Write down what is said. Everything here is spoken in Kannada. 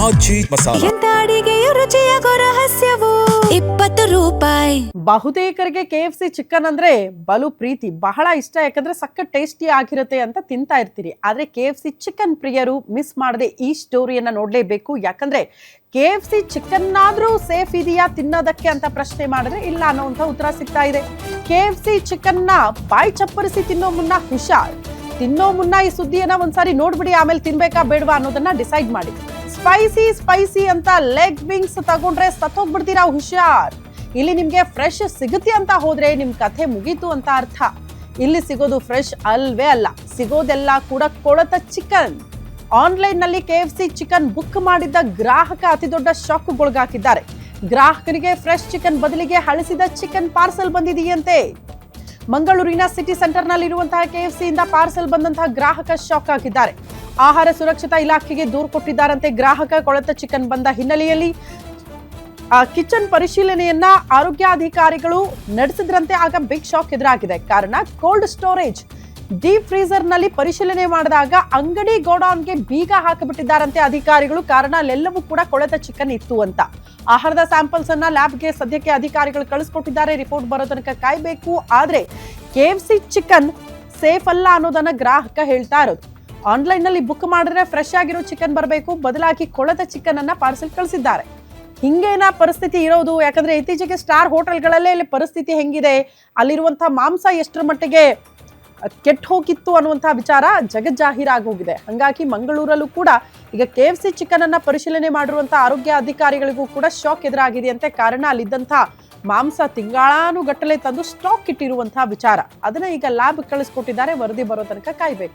ಆಜಿ ಮಸಾಲ. ಎಂತ ಅಡಿಗೆಯ ರುಚಿಯಾಗೋ ರಹಸ್ಯವು 20 ರೂಪಾಯಿ. ಬಹುತೇಕರಿಗೆ KFC ಚಿಕನ್ ಅಂದ್ರೆ ಬಲು ಪ್ರೀತಿ, ಬಹಳ ಇಷ್ಟ. ಯಾಕಂದ್ರೆ ಸಖತ್ ಟೇಸ್ಟಿ ಆಗಿರುತ್ತೆ ಅಂತ ತಿಂತಾ ಇರ್ತೀರಿ. ಆದ್ರೆ KFC ಚಿಕನ್ ಪ್ರಿಯರು ಮಿಸ್ ಮಾಡದೆ ಈ ಸ್ಟೋರಿಯನ್ನ ನೋಡ್ಲೇಬೇಕು. ಯಾಕಂದ್ರೆ KFC ಚಿಕನ್ ಆದ್ರೂ ಸೇಫ್ ಇದೆಯಾ ತಿನ್ನೋದಕ್ಕೆ ಅಂತ ಪ್ರಶ್ನೆ ಮಾಡಿದ್ರೆ ಇಲ್ಲ ಅನ್ನೋಂಥ ಉತ್ತರ ಸಿಗ್ತಾ ಇದೆ. KFC ಚಿಕನ್ನ ಬಾಯಿ ಚಪ್ಪರಿಸಿ ತಿನ್ನೋ ಮುನ್ನ ಹುಷಾರ್. ತಿನ್ನೋ ಮುನ್ನ ಈ ಸುದ್ದಿಯನ್ನ ಒಂದ್ಸಾರಿ ನೋಡ್ಬಿಡಿ, ಆಮೇಲೆ ತಿನ್ಬೇಕಾ ಬೇಡವಾ ಅನ್ನೋದನ್ನ ಡಿಸೈಡ್ ಮಾಡಿ. ಸ್ಪೈಸಿ ಅಂತ ಲೆಗ್ ವಿಂಗ್ಸ್ ತಗೊಂಡ್ರೆ ಸತ್ತೋಗ್ಬಿಡ್ತೀರಾ, ಹುಷಾರ್. ಇಲ್ಲಿ ನಿಮ್ಗೆ ಫ್ರೆಶ್ ಸಿಗುತ್ತೆ ಅಂತ ಹೋದ್ರೆ ನಿಮ್ ಕಥೆ ಮುಗೀತು ಅಂತ ಅರ್ಥ. ಇಲ್ಲಿ ಸಿಗೋದು ಫ್ರೆಶ್ ಅಲ್ವೇ ಅಲ್ಲ, ಸಿಗೋದೆಲ್ಲ ಕೂಡ ಕೊಳತ ಚಿಕನ್. ಆನ್ಲೈನ್ ನಲ್ಲಿ KFC ಚಿಕನ್ ಬುಕ್ ಮಾಡಿದ್ದ ಗ್ರಾಹಕ ಅತಿ ದೊಡ್ಡ ಶಾಕ್ಗೊಳಗಾಗಿದ್ದಾರೆ. ಗ್ರಾಹಕರಿಗೆ ಫ್ರೆಶ್ ಚಿಕನ್ ಬದಲಿಗೆ ಹಳಸಿದ ಚಿಕನ್ ಪಾರ್ಸಲ್ ಬಂದಿದೆಯಂತೆ. ಮಂಗಳೂರಿನ ಸಿಟಿ ಸೆಂಟರ್ ನಲ್ಲಿ ಇರುವಂತಹ KFC ಇಂದ ಪಾರ್ಸಲ್ ಬಂದಂತಹ ಗ್ರಾಹಕ ಶಾಕ್ ಆಗಿದ್ದಾರೆ. ಆಹಾರ ಸುರಕ್ಷತಾ ಇಲಾಖೆಗೆ ದೂರು ಕೊಟ್ಟಿದ್ದಾರಂತೆ ಗ್ರಾಹಕ. ಕೊಳೆತ ಚಿಕನ್ ಬಂದ ಹಿನ್ನೆಲೆಯಲ್ಲಿ ಕಿಚನ್ ಪರಿಶೀಲನೆಯನ್ನ ಆರೋಗ್ಯಾಧಿಕಾರಿಗಳು ನಡೆಸಿದ್ರಂತೆ. ಆಗ ಬಿಗ್ ಶಾಕ್ ಎದುರಾಗಿದೆ. ಕಾರಣ ಕೋಲ್ಡ್ ಸ್ಟೋರೇಜ್ ಡೀಪ್ ಫ್ರೀಜರ್ ನಲ್ಲಿ ಪರಿಶೀಲನೆ ಮಾಡಿದಾಗ ಅಂಗಡಿ ಗೋಡೌನ್ಗೆ ಬೀಗ ಹಾಕಿಬಿಟ್ಟಿದ್ದಾರಂತೆ ಅಧಿಕಾರಿಗಳು. ಕಾರಣ ಅಲ್ಲೆಲ್ಲವೂ ಕೂಡ ಕೊಳೆತ ಚಿಕನ್ ಇತ್ತು ಅಂತ. ಆಹಾರದ ಸ್ಯಾಂಪಲ್ಸ್ ಅನ್ನ ಲ್ಯಾಬ್ಗೆ ಸದ್ಯಕ್ಕೆ ಅಧಿಕಾರಿಗಳು ಕಳಿಸ್ಕೊಟ್ಟಿದ್ದಾರೆ. ರಿಪೋರ್ಟ್ ಬರೋ ತನಕ ಕಾಯ್ಬೇಕು. ಆದ್ರೆ KFC ಚಿಕನ್ ಸೇಫ್ ಅಲ್ಲ ಅನ್ನೋದನ್ನ ಗ್ರಾಹಕ ಹೇಳ್ತಾ ಇರೋದು. ಆನ್ಲೈನ್ ನಲ್ಲಿ ಬುಕ್ ಮಾಡಿದ್ರೆ ಫ್ರೆಶ್ ಆಗಿರೋ ಚಿಕನ್ ಬರಬೇಕು, ಬದಲಾಗಿ ಕೊಳೆತ ಚಿಕನ್ ಅನ್ನ ಪಾರ್ಸಲ್ ಕಳಿಸಿದ್ದಾರೆ. ಹಿಂಗೇನಾ ಪರಿಸ್ಥಿತಿ ಇರೋದು? ಯಾಕಂದ್ರೆ ಇತ್ತೀಚೆಗೆ ಸ್ಟಾರ್ ಹೋಟೆಲ್ಗಳಲ್ಲೇ ಇಲ್ಲಿ ಪರಿಸ್ಥಿತಿ ಹೆಂಗಿದೆ, ಅಲ್ಲಿರುವಂತಹ ಮಾಂಸ ಎಷ್ಟರ ಮಟ್ಟಿಗೆ ಕೆಟ್ಟ ಹೋಗಿತ್ತು ಅನ್ನುವಂತಹ ವಿಚಾರ ಜಗಜ್ಜಾಹೀರಾಗಿ ಹೋಗಿದೆ. ಹಂಗಾಗಿ ಮಂಗಳೂರಲ್ಲೂ ಕೂಡ ಈಗ KFC ಚಿಕನ್ ಅನ್ನ ಪರಿಶೀಲನೆ ಮಾಡಿರುವಂತಹ ಆರೋಗ್ಯ ಅಧಿಕಾರಿಗಳಿಗೂ ಕೂಡ ಶಾಕ್ ಎದುರಾಗಿದೆಯಂತೆ. ಕಾರಣ ಅಲ್ಲಿದ್ದಂತಹ ಮಾಂಸ ತಿಂಗಳಾನುಗಟ್ಟಲೆ ತಂದು ಸ್ಟಾಕ್ ಇಟ್ಟಿರುವಂತಹ ವಿಚಾರ. ಅದನ್ನ ಈಗ ಲ್ಯಾಬ್ ಕಳಿಸ್ಕೊಟ್ಟಿದ್ದಾರೆ. ವರದಿ ಬರೋ ತನಕ ಕಾಯ್ಬೇಕು.